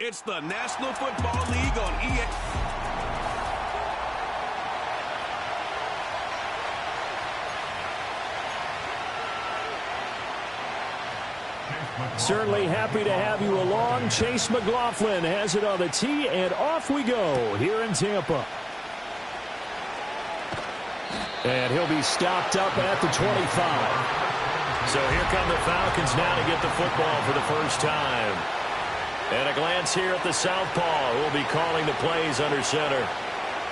It's the National Football League on EA. Certainly happy to have you along. Chase McLaughlin has it on the tee, and off we go here in Tampa. And he'll be stopped up at the 25. So here come the Falcons now to get the football for the first time. And a glance here at the southpaw, who will be calling the plays under center.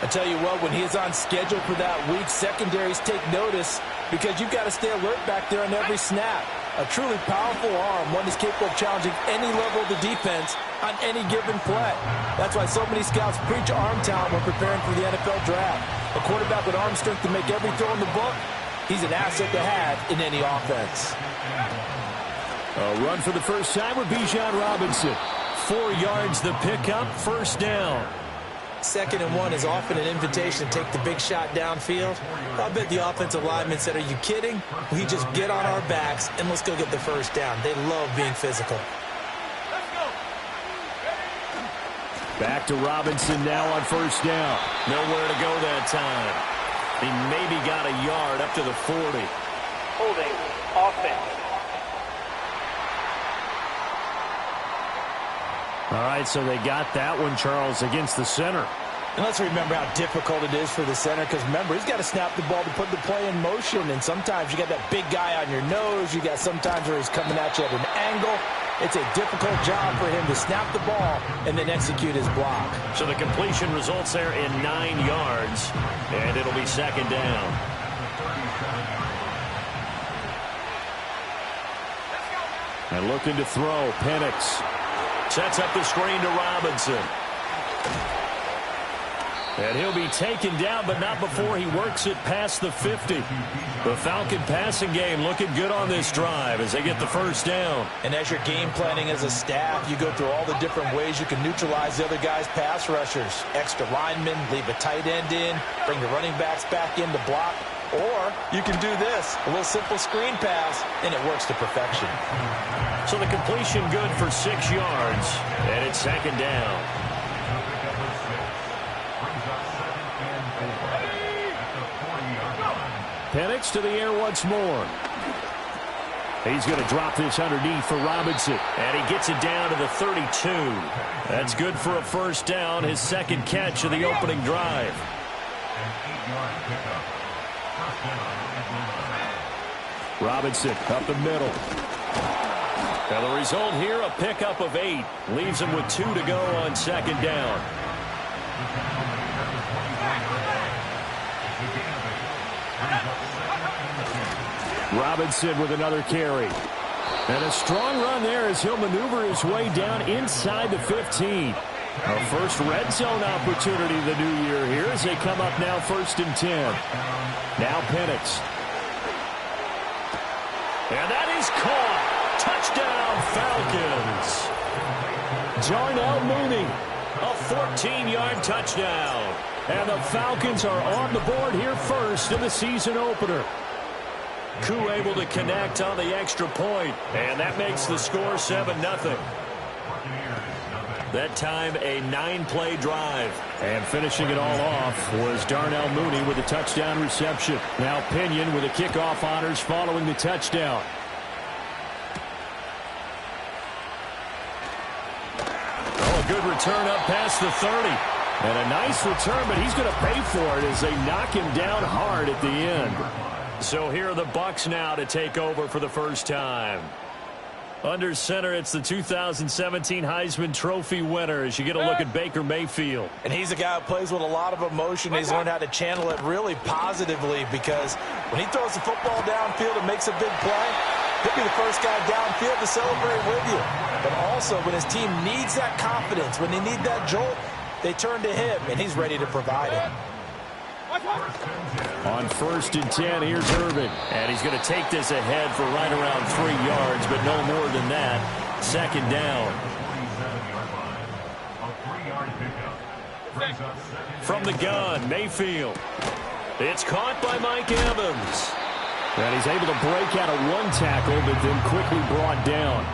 I tell you what, when he is on schedule for that week, secondaries take notice because you've got to stay alert back there on every snap. A truly powerful arm, one that's capable of challenging any level of the defense on any given play. That's why so many scouts preach arm talent when preparing for the NFL draft. A quarterback with arm strength to make every throw in the book, he's an asset to have in any offense. A run for the first time with Bijan Robinson. 4 yards the pickup, first down. 2nd and 1 is often an invitation to take the big shot downfield. I bet the offensive lineman said, are you kidding? We just get on our backs and let's go get the first down. They love being physical. Back to Robinson now on first down. Nowhere to go that time. He maybe got a yard up to the 40. Holding offense. All right, so they got that one, Charles, against the center. And let's remember how difficult it is for the center because, remember, he's got to snap the ball to put the play in motion. And sometimes you got that big guy on your nose. You got sometimes where he's coming at you at an angle. It's a difficult job for him to snap the ball and then execute his block. So the completion results there in 9 yards, and it'll be 2nd down. And looking to throw, Penix. Sets up the screen to Robinson. And he'll be taken down, but not before he works it past the 50. The Falcon passing game looking good on this drive as they get the first down. And as you're game planning as a staff, you go through all the different ways you can neutralize the other guy's pass rushers. Extra linemen, leave a tight end in, bring the running backs back in to block. Or you can do this, a little simple screen pass, and it works to perfection. So the completion good for 6 yards, and it's 2nd down. Penix to the air once more. He's going to drop this underneath for Robinson. And he gets it down to the 32. That's good for a first down, his 2nd catch of the opening drive. Robinson up the middle. Now the result here, a pickup of 8. Leaves him with 2 to go on 2nd down. Robinson with another carry. And a strong run there as he'll maneuver his way down inside the 15. A first red zone opportunity the new year here as they come up now 1st and 10. Now Penix. And that is caught. Touchdown, Falcons. Darnell Mooney. A 14-yard touchdown. And the Falcons are on the board here first in the season opener. Koo able to connect on the extra point. And that makes the score 7-0. That time a 9-play drive. And finishing it all off was Darnell Mooney with a touchdown reception. Now Pinion with the kickoff honors following the touchdown. Oh, a good return up past the 30. And a nice return, but he's going to pay for it as they knock him down hard at the end. So here are the Bucs now to take over for the first time. Under center, it's the 2017 Heisman Trophy winner as you get a look at Baker Mayfield. And he's a guy who plays with a lot of emotion. He's learned how to channel it really positively because when he throws the football downfield and makes a big play, he'll be the first guy downfield to celebrate with you. But also, when his team needs that confidence, when they need that jolt, they turn to him, and he's ready to provide it. On 1st and 10, here's Irvin. And he's going to take this ahead for right around 3 yards, but no more than that. 2nd down. From the gun, Mayfield. It's caught by Mike Evans. And he's able to break out of 1 tackle, but then quickly brought down.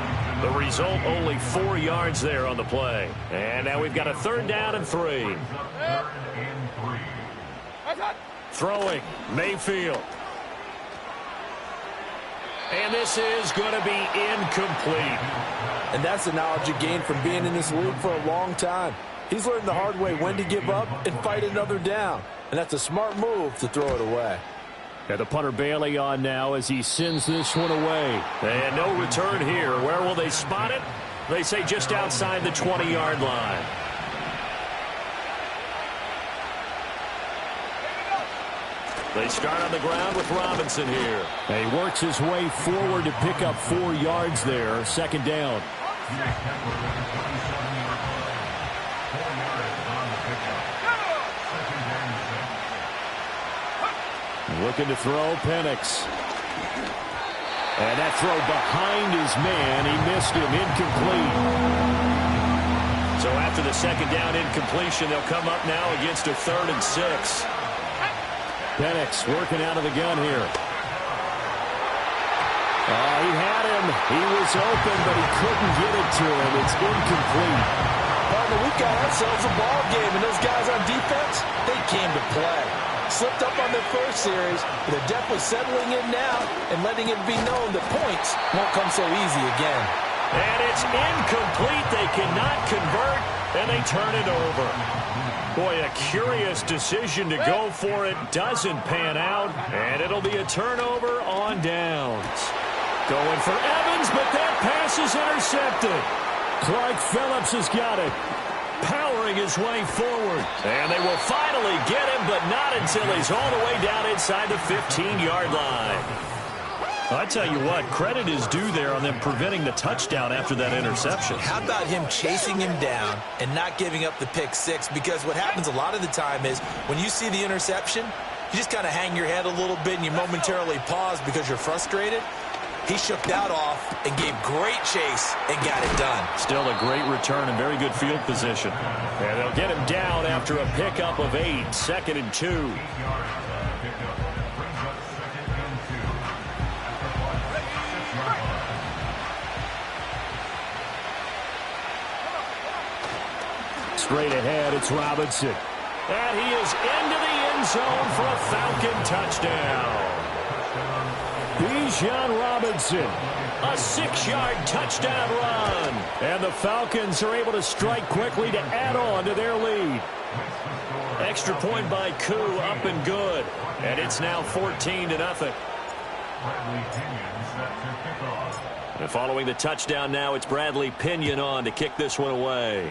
The result, only 4 yards there on the play. And now we've got a 3rd down and 3. Throwing, Mayfield. And this is going to be incomplete. And that's the knowledge you gain from being in this league for a long time. He's learned the hard way when to give up and fight another down. And that's a smart move to throw it away. And the punter Bailey on now as he sends this one away. And no return here. Where will they spot it? They say just outside the 20-yard line. They start on the ground with Robinson here. And he works his way forward to pick up 4 yards there. 2nd down. Looking to throw, Penix. And that throw behind his man. He missed him. Incomplete. So after the 2nd down incompletion, they'll come up now against a 3rd and 6. Penix working out of the gun here. Oh, he had him. He was open, but he couldn't get it to him. It's incomplete. Partner, we've got ourselves a ball game, and those guys on defense, they came to play. Slipped up on their first series, but they're definitely settling in now and letting it be known that points won't come so easy again. And it's incomplete. They cannot convert, and they turn it over. Boy, a curious decision to go for it. Doesn't pan out, and it'll be a turnover on downs. Going for Evans, but that pass is intercepted. Clark Phillips has got it. Powering his way forward. And they will finally get him, but not until he's all the way down inside the 15-yard line. I tell you what, credit is due there on them preventing the touchdown after that interception. How about him chasing him down and not giving up the pick six? Because what happens a lot of the time is when you see the interception, you just kind of hang your head a little bit and you momentarily pause because you're frustrated. He shook that off and gave great chase and got it done. Still a great return and very good field position. And they'll get him down after a pickup of 8, 2nd and 2. Straight ahead, it's Robinson. And he is into the end zone for a Falcon touchdown. Bijan Robinson. A 6-yard touchdown run. And the Falcons are able to strike quickly to add on to their lead. Extra point by Koo, up and good. And it's now 14-0. And following the touchdown now, it's Bradley Pinion on to kick this one away.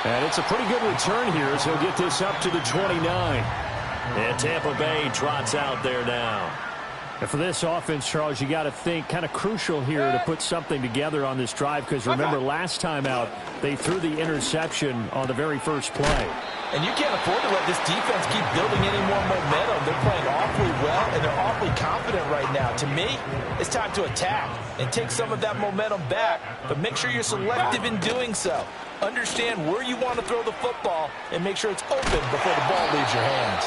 And it's a pretty good return here as he'll get this up to the 29. And Tampa Bay trots out there now. And for this offense, Charles, you got to think kind of crucial here to put something together on this drive because remember last time out they threw the interception on the very first play. And you can't afford to let this defense keep building any more momentum. They're playing awfully well, and they're awfully confident right now. To me, it's time to attack and take some of that momentum back, but make sure you're selective in doing so. Understand where you want to throw the football and make sure it's open before the ball leaves your hands.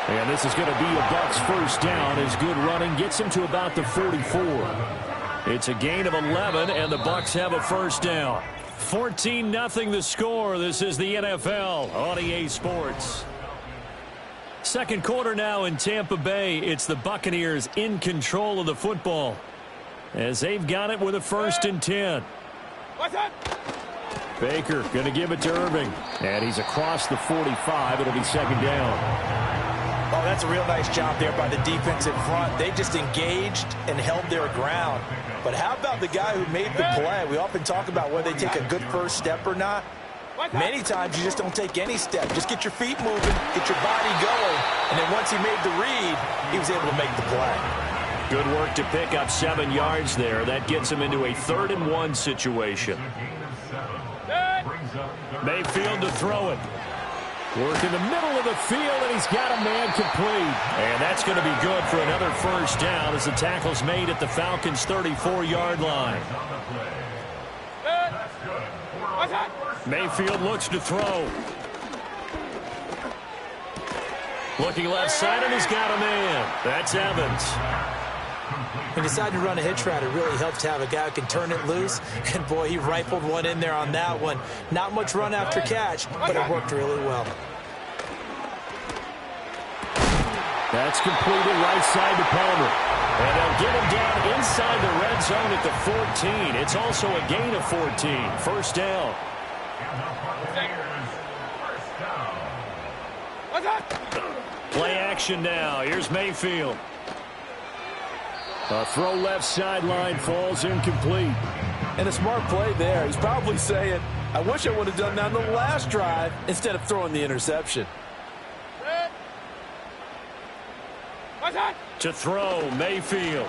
And this is going to be a Bucs first down as good running gets him to about the 44. It's a gain of 11, and the Bucs have a first down. 14-0 the score. This is the NFL on EA Sports. Second quarter now in Tampa Bay. It's the Buccaneers in control of the football as they've got it with a 1st and 10. Baker going to give it to Irving. And he's across the 45. It'll be 2nd down. Oh, that's a real nice job there by the defense in front. They just engaged and held their ground. But how about the guy who made the play? We often talk about whether they take a good first step or not. Many times you just don't take any step. Just get your feet moving, get your body going, and then once he made the read, he was able to make the play. Good work to pick up 7 yards there. That gets him into a 3rd and 1 situation. Mayfield to throw it. Work in the middle of the field, and he's got a man complete. And that's going to be good for another first down as the tackle's made at the Falcons' 34-yard line. Mayfield looks to throw. Looking left side, and he's got a man. That's Evans. He decided to run a hitch route. It really helps to have a guy who can turn it loose. And, boy, he rifled one in there on that one. Not much run after catch, but it worked really well. That's completed right side to Palmer. And they'll get him down inside the red zone at the 14. It's also a gain of 14. First down. Play action now. Here's Mayfield. A throw left sideline falls incomplete. And a smart play there. He's probably saying, I wish I would have done that on the last drive instead of throwing the interception. To throw, Mayfield.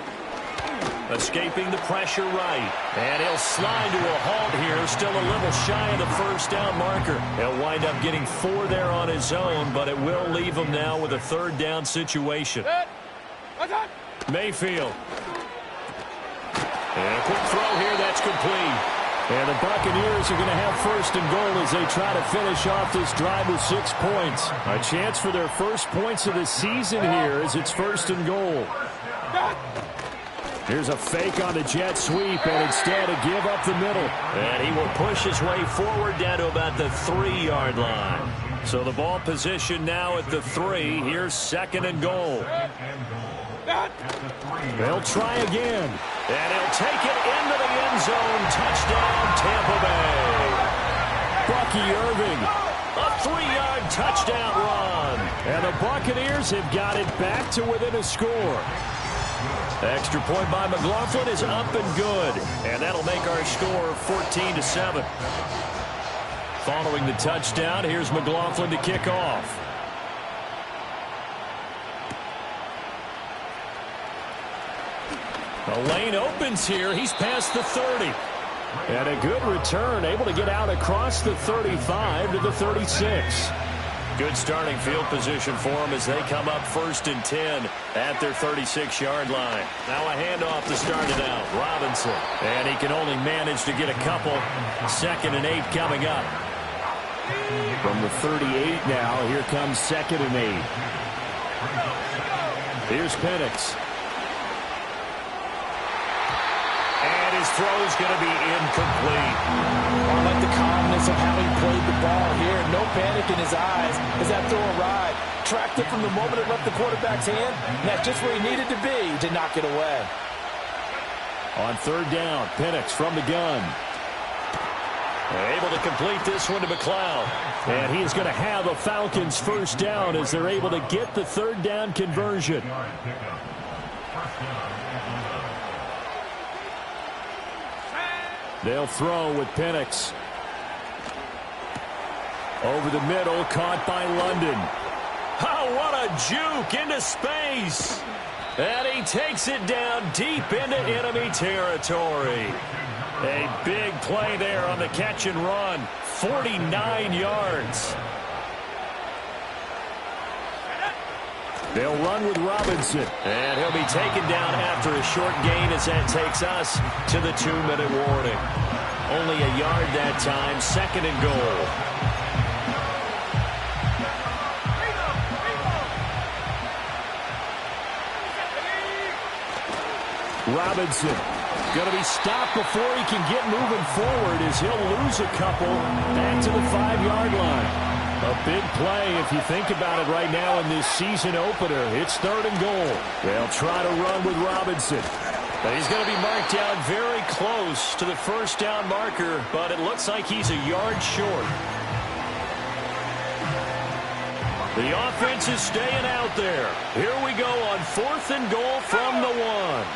Escaping the pressure right. And he'll slide to a halt here. Still a little shy of the first down marker. He'll wind up getting 4 there on his own, but it will leave him now with a third down situation. Mayfield. And a quick throw here. That's complete. And the Buccaneers are going to have first and goal as they try to finish off this drive with 6 points. A chance for their first points of the season here as it's first and goal. Here's a fake on the jet sweep, and instead a give up the middle. And he will push his way forward down to about the 3-yard line. So the ball position now at the 3. Here's second and goal. They'll try again. And he'll take it into the end zone. Touchdown, Tampa Bay. Bucky Irving. A 3-yard touchdown run. And the Buccaneers have got it back to within a score. Extra point by McLaughlin is up and good. And that'll make our score 14-7. Following the touchdown, here's McLaughlin to kick off. The lane opens here. He's past the 30. And a good return, able to get out across the 35 to the 36. Good starting field position for them as they come up first and 10 at their 36-yard line. Now a handoff to start it out. Robinson. And he can only manage to get a couple. Second and 8 coming up. From the 38 now, here comes second and 8. Here's Penix. And his throw is going to be incomplete. I like the calmness of having played the ball here. No panic in his eyes as that throw arrived. Tracked it from the moment it left the quarterback's hand. And that's just where he needed to be to knock it away. On third down, Penix from the gun. Able to complete this one to McLeod. And he is going to have a Falcons first down as they're able to get the third down conversion. They'll throw with Penix. Over the middle, caught by London. Oh, what a juke into space. And he takes it down deep into enemy territory. A big play there on the catch and run. 49 yards. They'll run with Robinson. And he'll be taken down after a short gain as that takes us to the 2-minute warning. Only a yard that time, second and goal. Robinson going to be stopped before he can get moving forward as he'll lose a couple back to the 5-yard line. A big play if you think about it right now in this season opener. It's third and goal. They'll try to run with Robinson. But he's going to be marked down very close to the first down marker, but it looks like he's a yard short. The offense is staying out there. Here we go on fourth and goal from the 1.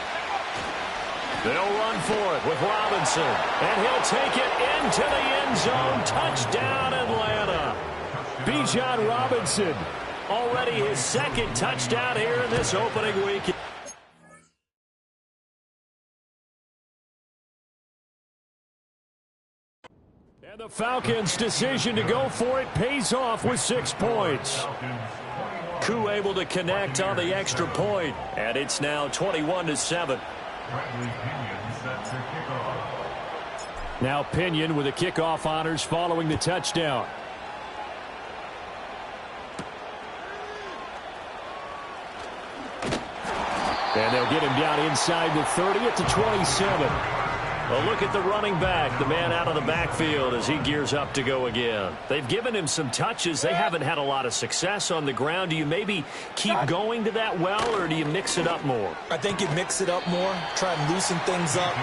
They'll run for it with Robinson. And he'll take it into the end zone. Touchdown, Atlanta. Bijan Robinson. Already his second touchdown here in this opening week. And the Falcons' decision to go for it pays off with 6 points. Koo able to connect on the extra point. And it's now 21-7. Now Pinion with the kickoff honors following the touchdown. And they'll get him down inside the 30 at the 27. Well, look at the running back, the man out of the backfield as he gears up to go again. They've given him some touches. They haven't had a lot of success on the ground. Do you maybe keep going to that well, or do you mix it up more? I think you mix it up more, try and loosen things up.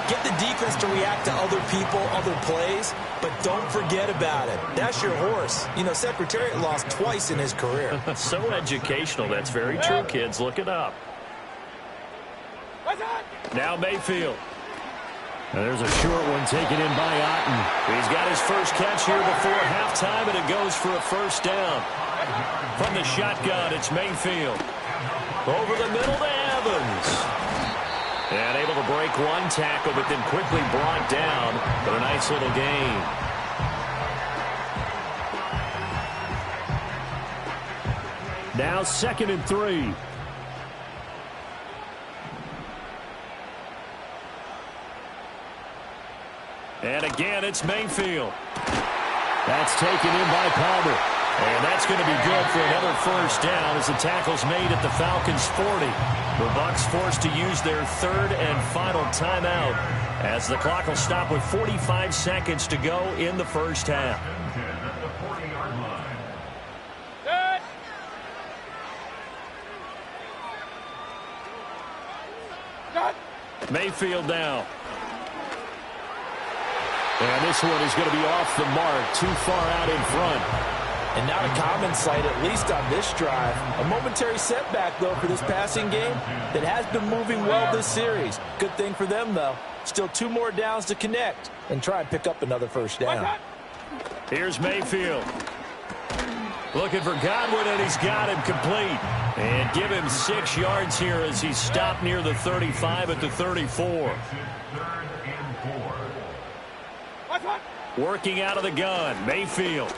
Get the defense to react to other people, other plays, but don't forget about it. That's your horse. You know, Secretariat lost twice in his career. So educational. That's very true, kids. Look it up. Now Mayfield. And there's a short one taken in by Otten. He's got his first catch here before halftime, and it goes for a first down. From the shotgun, it's Mayfield. Over the middle to Evans. And able to break one tackle, but then quickly brought down. But a nice little gain. Now 2nd and 3. And again, it's Mayfield. That's taken in by Palmer. And that's going to be good for another first down as the tackle's made at the Falcons' 40. The Bucs forced to use their 3rd and final timeout as the clock will stop with 45 seconds to go in the first half. Mayfield now. And this one is going to be off the mark, too far out in front. And not a common sight, at least on this drive. A momentary setback, though, for this passing game that has been moving well this series. Good thing for them, though. Still 2 more downs to connect and try and pick up another first down. Here's Mayfield. Looking for Godwin, and he's got him complete. And give him 6 yards here as he's stopped near the 35 at the 34. Working out of the gun, Mayfield.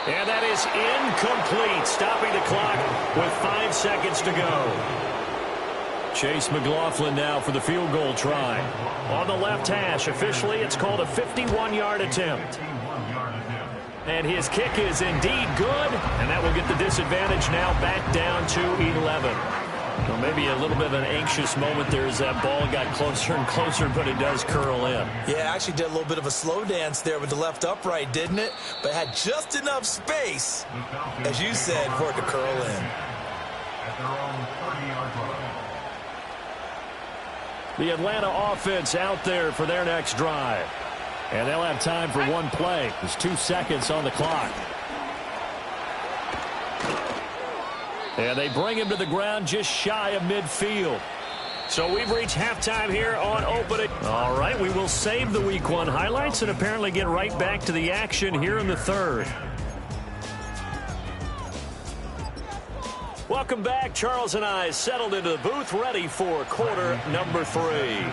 And that is incomplete, stopping the clock with 5 seconds to go. Chase McLaughlin now for the field goal try. On the left hash, officially it's called a 51-yard attempt. And his kick is indeed good, and that will get the disadvantage now back down to 11. Well, maybe a little bit of an anxious moment there as that ball got closer and closer, but it does curl in. Yeah, actually did a little bit of a slow dance there with the left upright, didn't it? But had just enough space, as you said, for it to curl in. The Atlanta offense out there for their next drive. And they'll have time for one play. There's 2 seconds on the clock. And they bring him to the ground just shy of midfield. So we've reached halftime here on opening. All right, we will save the Week 1 highlights and apparently get right back to the action here in the 3rd. Welcome back. Charles and I settled into the booth, ready for quarter number 3.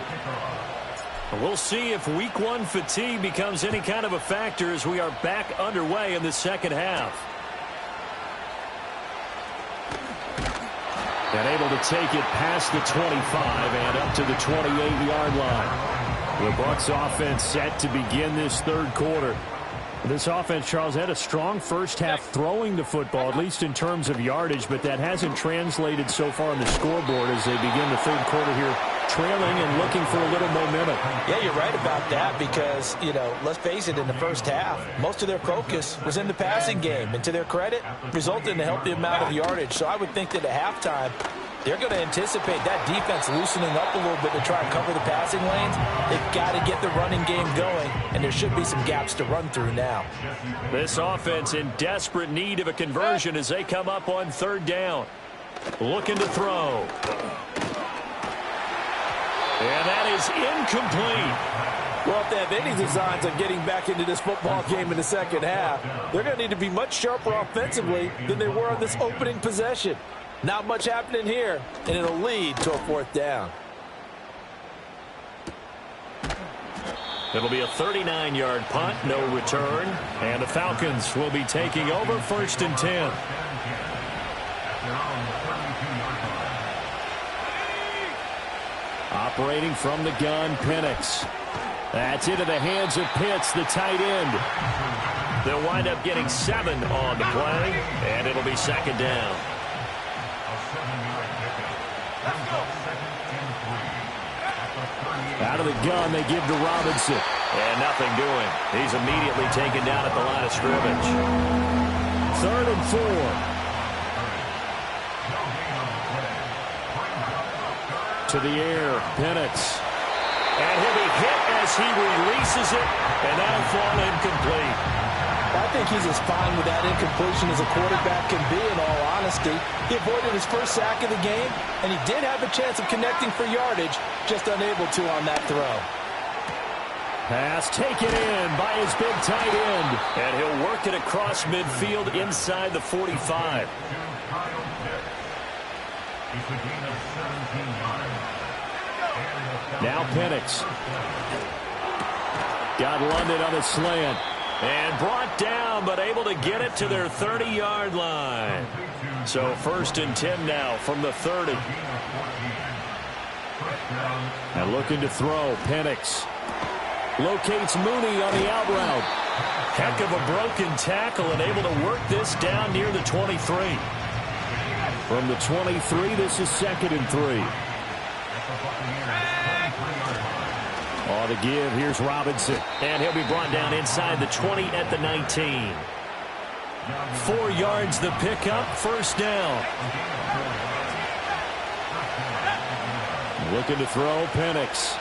We'll see if Week 1 fatigue becomes any kind of a factor as we are back underway in the second half. And able to take it past the 25 and up to the 28-yard line. The Bucs offense set to begin this 3rd quarter. This offense, Charles, had a strong first half throwing the football, at least in terms of yardage, but that hasn't translated so far on the scoreboard as they begin the 3rd quarter here, trailing and looking for a little momentum. Yeah, you're right about that because, you know, let's face it, in the first half, most of their focus was in the passing game. And to their credit, resulted in a healthy amount of yardage. So I would think that at halftime, they're going to anticipate that defense loosening up a little bit to try and cover the passing lanes. They've got to get the running game going, and there should be some gaps to run through now. This offense in desperate need of a conversion as they come up on 3rd down. Looking to throw. And that is incomplete. Well, if they have any designs of getting back into this football game in the second half, they're going to need to be much sharper offensively than they were on this opening possession. Not much happening here, and it'll lead to a 4th down. It'll be a 39-yard punt, no return, and the Falcons will be taking over 1st and 10. Operating from the gun, Penix. That's into the hands of Pitts, the tight end. They'll wind up getting 7 on the play, and it'll be 2nd down. Out of the gun, they give to Robinson. And nothing doing. He's immediately taken down at the line of scrimmage. 3rd and 4. To the air, Penix. And he'll be hit as he releases it, and that'll fall incomplete. I think he's as fine with that incompletion as a quarterback can be, in all honesty. He avoided his first sack of the game, and he did have a chance of connecting for yardage, just unable to on that throw. Pass taken in by his big tight end. And he'll work it across midfield inside the 45. Now Penix. Got London on a slant. And brought down, but able to get it to their 30-yard line. So 1st and 10 now from the 30. And looking to throw, Penix. Locates Mooney on the out route. Heck of a broken tackle and able to work this down near the 23. From the 23, this is 2nd and 3. On the give, here's Robinson. And he'll be brought down inside the 20 at the 19. 4 yards the pickup, 1st down. Looking to throw, Penix.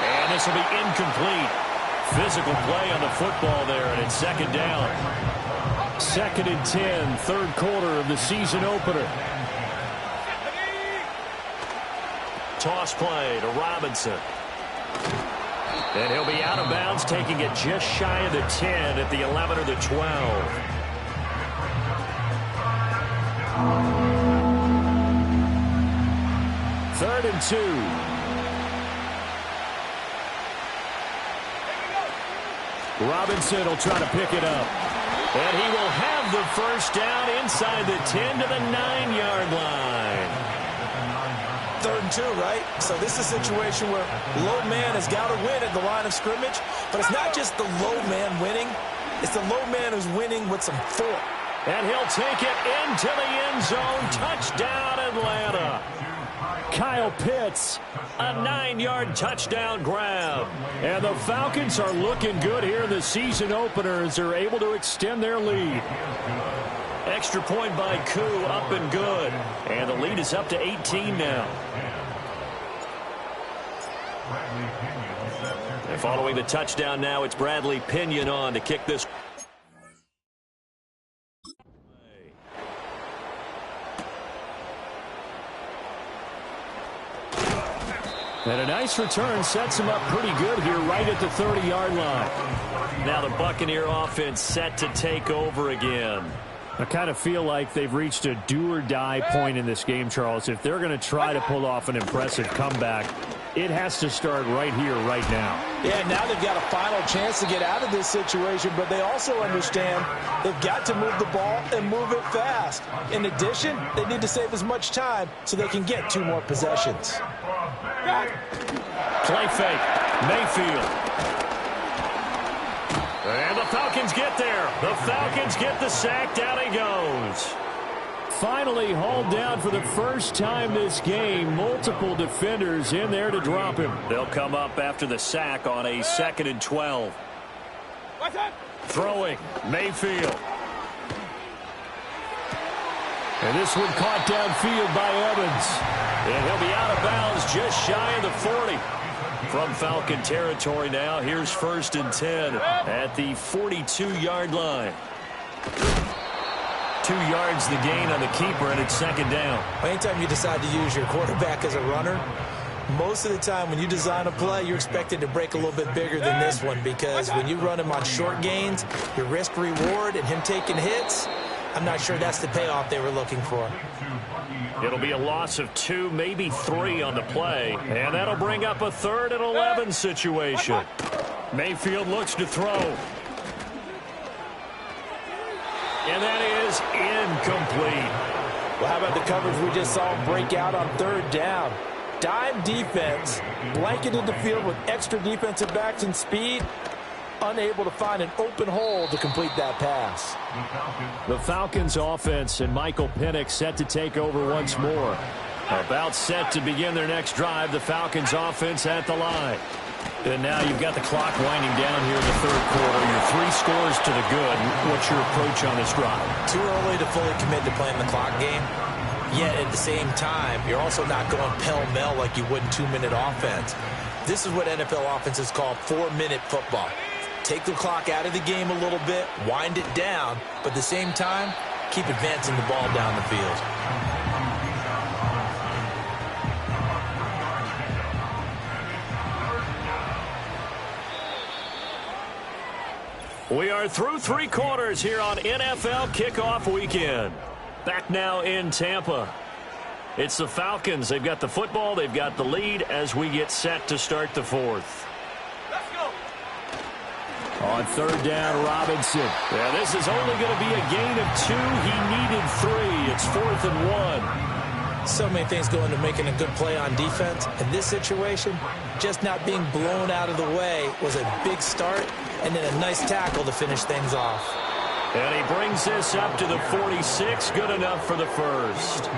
And this will be incomplete. Physical play on the football there, and it's 2nd down. 2nd and 10, 3rd quarter of the season opener. Toss play to Robinson. And he'll be out of bounds, taking it just shy of the 10 at the 11 or the 12. Third and 2. Robinson will try to pick it up. And he will have the 1st down inside the 10 to the 9-yard line. 3rd and 2, right? So this is a situation where low man has got to win at the line of scrimmage, but it's not just the low man winning. It's the low man who's winning with some thought. And he'll take it into the end zone. Touchdown, Atlanta. Kyle Pitts, a 9-yard touchdown grab. And the Falcons are looking good here in the season opener as they're able to extend their lead. Extra point by Koo, up and good. And the lead is up to 18 now. And following the touchdown now, it's Bradley Pinion on to kick this. And a nice return sets him up pretty good here right at the 30-yard line. Now the Buccaneer offense set to take over again. I kind of feel like they've reached a do-or-die point in this game, Charles. If they're going to try to pull off an impressive comeback, it has to start right here, right now. Yeah, now they've got a final chance to get out of this situation, but they also understand they've got to move the ball and move it fast. In addition, they need to save as much time so they can get 2 more possessions. Play fake. Mayfield. And the Falcons get there. The Falcons get the sack. Down he goes. Finally hauled down for the first time this game. Multiple defenders in there to drop him. They'll come up after the sack on a 2nd and 12. Throwing. Mayfield. And this one caught downfield by Evans. And he'll be out of bounds just shy of the 40. From Falcon territory now, here's 1st and 10 at the 42-yard line. 2 yards the gain on the keeper, and it's 2nd down. Anytime you decide to use your quarterback as a runner, most of the time when you design a play, you're expected to break a little bit bigger than this one, because when you run him on short gains, your risk-reward and him taking hits, I'm not sure that's the payoff they were looking for. It'll be a loss of 2, maybe 3 on the play, and that'll bring up a 3rd and 11 situation. Mayfield looks to throw. And that is incomplete. Well, how about the coverage we just saw break out on 3rd down? Dime defense, blanketed the field with extra defensive backs and speed. unable to find an open hole to complete that pass. The Falcons offense and Michael Penix set to take over once more. About set to begin their next drive. The Falcons offense at the line. And now you've got the clock winding down here in the third quarter. You're 3 scores to the good. What's your approach on this drive? Too early to fully commit to playing the clock game. Yet at the same time, you're also not going pell-mell like you would in 2-minute offense. This is what NFL offenses call 4-minute football. Take the clock out of the game a little bit, wind it down, but at the same time, keep advancing the ball down the field. We are through 3 quarters here on NFL Kickoff Weekend. Back now in Tampa. It's the Falcons. They've got the football. They've got the lead as we get set to start the 4th. Let's go. On 3rd down, Robinson. Yeah, this is only going to be a gain of 2. He needed 3. It's 4th and 1. So many things go into making a good play on defense. In this situation, just not being blown out of the way was a big start, and then a nice tackle to finish things off. And he brings this up to the 46. Good enough for the first.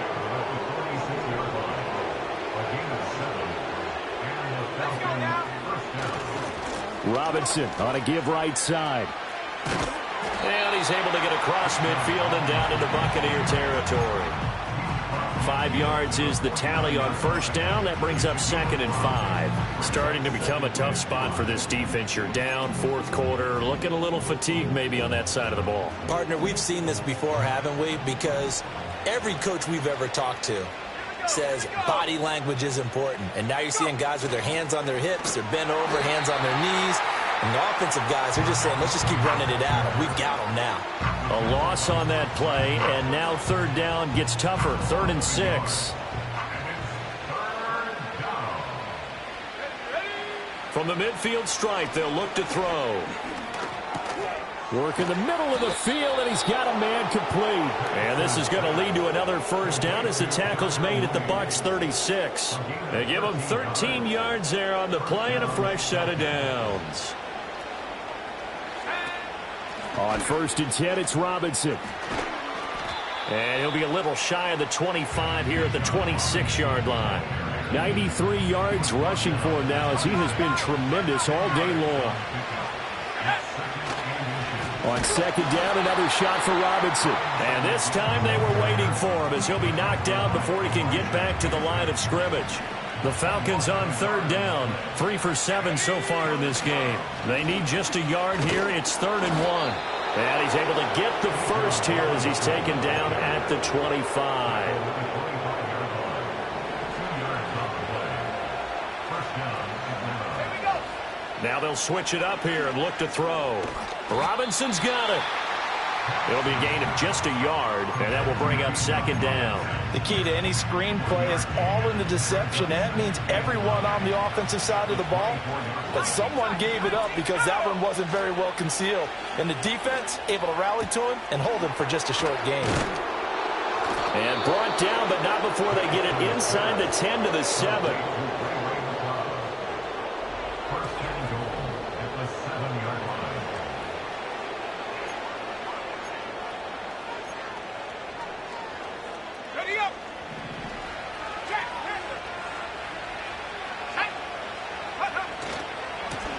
Robinson on a give right side. And he's able to get across midfield and down into Buccaneer territory. 5 yards is the tally on 1st down. That brings up 2nd and 5. Starting to become a tough spot for this defense. You're down 4th quarter. Looking a little fatigued maybe on that side of the ball. Partner, we've seen this before, haven't we? Because every coach we've ever talked to says body language is important. And now you're seeing guys with their hands on their hips, they're bent over, hands on their knees. And the offensive guys are just saying, let's just keep running it out. We've got them now. A loss on that play, and now 3rd down gets tougher. 3rd and 6. From the midfield stripe, they'll look to throw. Work in the middle of the field, and he's got a man complete. And this is going to lead to another 1st down as the tackle's made at the Bucs 36. They give them 13 yards there on the play and a fresh set of downs. On 1st and 10, it's Robinson. And he'll be a little shy of the 25 here at the 26-yard line. 93 yards rushing for him now as he has been tremendous all day long. On 2nd down, another shot for Robinson. And this time they were waiting for him as he'll be knocked down before he can get back to the line of scrimmage. The Falcons on 3rd down, 3 for 7 so far in this game. They need just a yard here. It's 3rd and 1. And he's able to get the first here as he's taken down at the 25. Now they'll switch it up here and look to throw. Robinson's got it. It'll be a gain of just a yard, and that will bring up 2nd down. The key to any screen play is all in the deception. That means everyone on the offensive side of the ball, but someone gave it up because that one wasn't very well concealed. And the defense able to rally to him and hold him for just a short gain. And brought down, but not before they get it inside the 10 to the 7.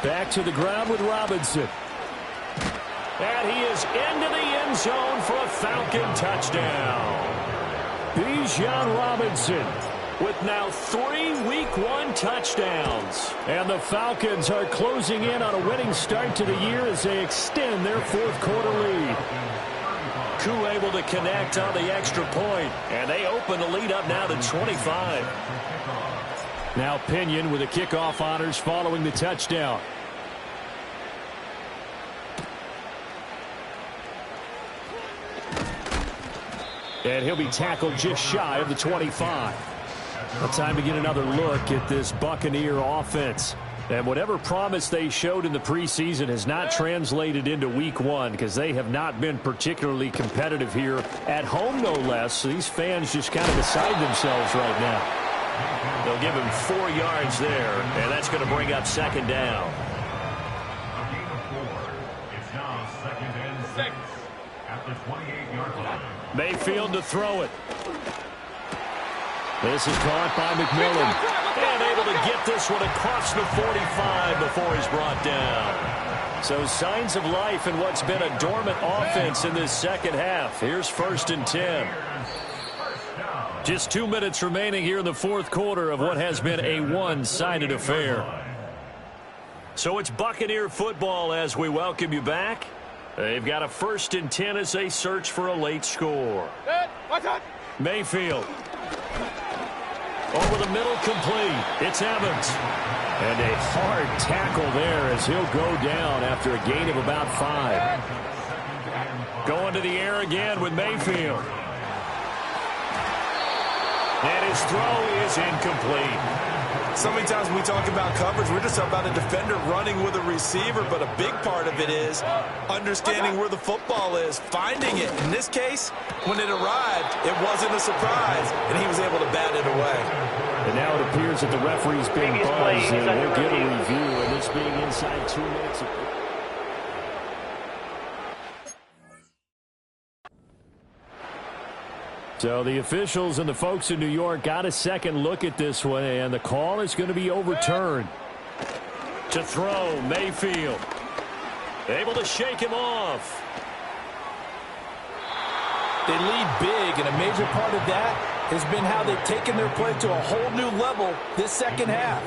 Back to the ground with Robinson. And he is into the end zone for a Falcon touchdown. Bijan Robinson with now 3 Week 1 touchdowns. And the Falcons are closing in on a winning start to the year as they extend their 4th quarter lead. Koo able to connect on the extra point, and they open the lead up now to 25. Now Pinion with the kickoff honors following the touchdown. And he'll be tackled just shy of the 25. Well, time to get another look at this Buccaneer offense. And whatever promise they showed in the preseason has not translated into Week 1 because they have not been particularly competitive here at home, no less. So these fans just kind of beside themselves right now. They'll give him 4 yards there, and that's going to bring up 2nd down. Mayfield to throw it. This is caught by McMillan. And able to get this one across the 45 before he's brought down. So signs of life in what's been a dormant offense in this second half. Here's 1st and 10. Just 2 minutes remaining here in the fourth quarter of what has been a one-sided affair. So it's Buccaneer football as we welcome you back. They've got a 1st and 10 as they search for a late score. Mayfield. Over the middle, complete. It's Evans. And a hard tackle there as he'll go down after a gain of about 5. Going to the air again with Mayfield. And his throw is incomplete. So many times when we talk about coverage, we're just talking about a defender running with a receiver, but a big part of it is understanding where the football is, finding it. In this case, when it arrived, it wasn't a surprise, and he was able to bat it away. And now it appears that the referee's being buzzed, and we'll get a review, and this being inside 2 minutes. So the officials and the folks in New York got a second look at this one, and the call is going to be overturned. To throw, Mayfield. Able to shake him off. They lead big, and a major part of that has been how they've taken their play to a whole new level this second half.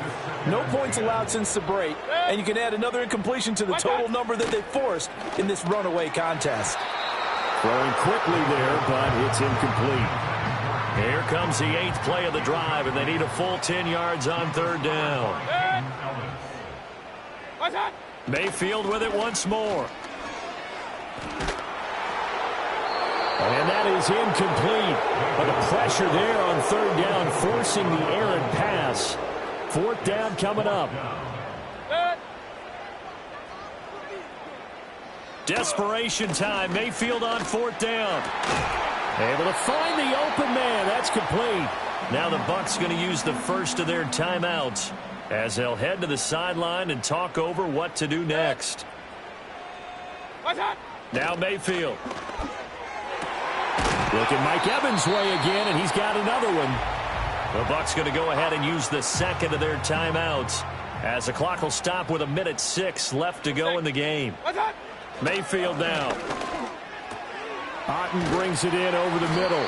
No points allowed since the break, and you can add another incompletion to the total number that they forced in this runaway contest. Throwing quickly there, but it's incomplete. Here comes the 8th play of the drive, and they need a full 10 yards on 3rd down. Mayfield with it once more. And that is incomplete. But the pressure there on 3rd down, forcing the errant pass. 4th down coming up. Desperation time. Mayfield on 4th down. Able to find the open man. That's complete. Now the Bucs going to use the first of their timeouts as they'll head to the sideline and talk over what to do next. Now Mayfield. Look at Mike Evans' way again, and he's got another one. The Bucs going to go ahead and use the second of their timeouts as the clock will stop with 1:06 left to go in the game. Mayfield now. Otten brings it in over the middle.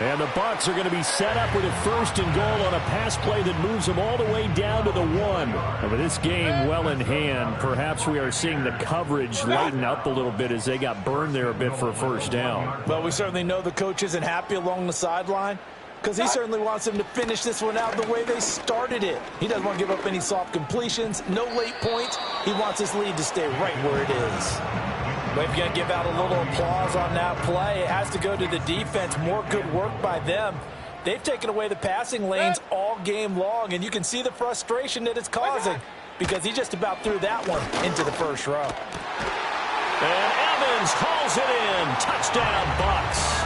And the Bucs are going to be set up with a 1st and goal on a pass play that moves them all the way down to the 1. And with this game well in hand, perhaps we are seeing the coverage lighten up a little bit as they got burned there a bit for a 1st down. Well, we certainly know the coach isn't happy along the sideline because he certainly wants them to finish this one out the way they started it. He doesn't want to give up any soft completions, no late points. He wants his lead to stay right where it is. We've got to give out a little applause on that play. It has to go to the defense. More good work by them. They've taken away the passing lanes all game long, and you can see the frustration that it's causing because he just about threw that one into the first row. And Evans hauls it in. Touchdown, Bucs.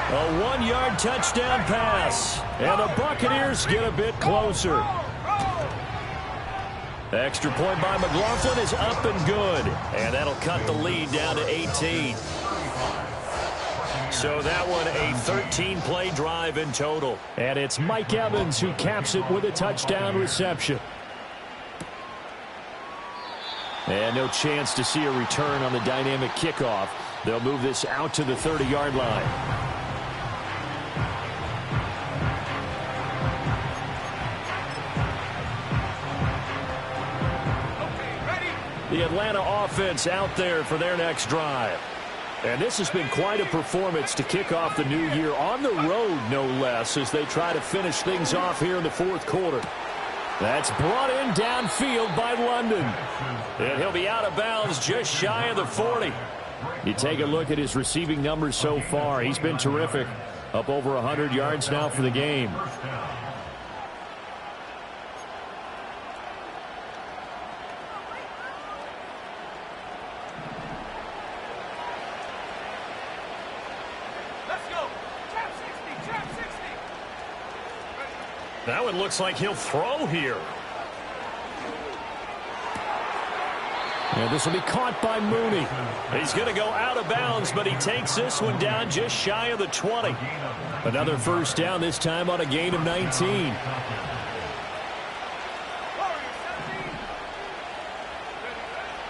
A 1-yard touchdown pass. And the Buccaneers get a bit closer. Extra point by McLaughlin is up and good. And that'll cut the lead down to 18. So that one a 13-play drive in total. And it's Mike Evans who caps it with a touchdown reception. And no chance to see a return on the dynamic kickoff. They'll move this out to the 30-yard line. The Atlanta offense out there for their next drive. And this has been quite a performance to kick off the new year on the road, no less, as they try to finish things off here in the fourth quarter. That's brought in downfield by London. And he'll be out of bounds just shy of the 40. You take a look at his receiving numbers so far. He's been terrific. Up over 100 yards now for the game. That one looks like he'll throw here. And this will be caught by Mooney. He's going to go out of bounds, but he takes this one down just shy of the 20. Another first down, this time on a gain of 19.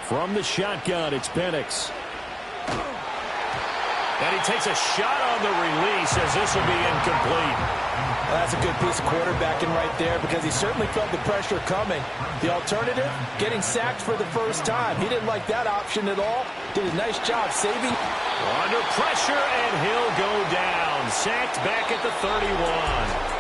From the shotgun, it's Penix. And he takes a shot on the release as this will be incomplete. Well, that's a good piece of quarterbacking right there because he certainly felt the pressure coming. The alternative, getting sacked for the first time. He didn't like that option at all. Did a nice job saving. Under pressure, and he'll go down. Sacked back at the 31.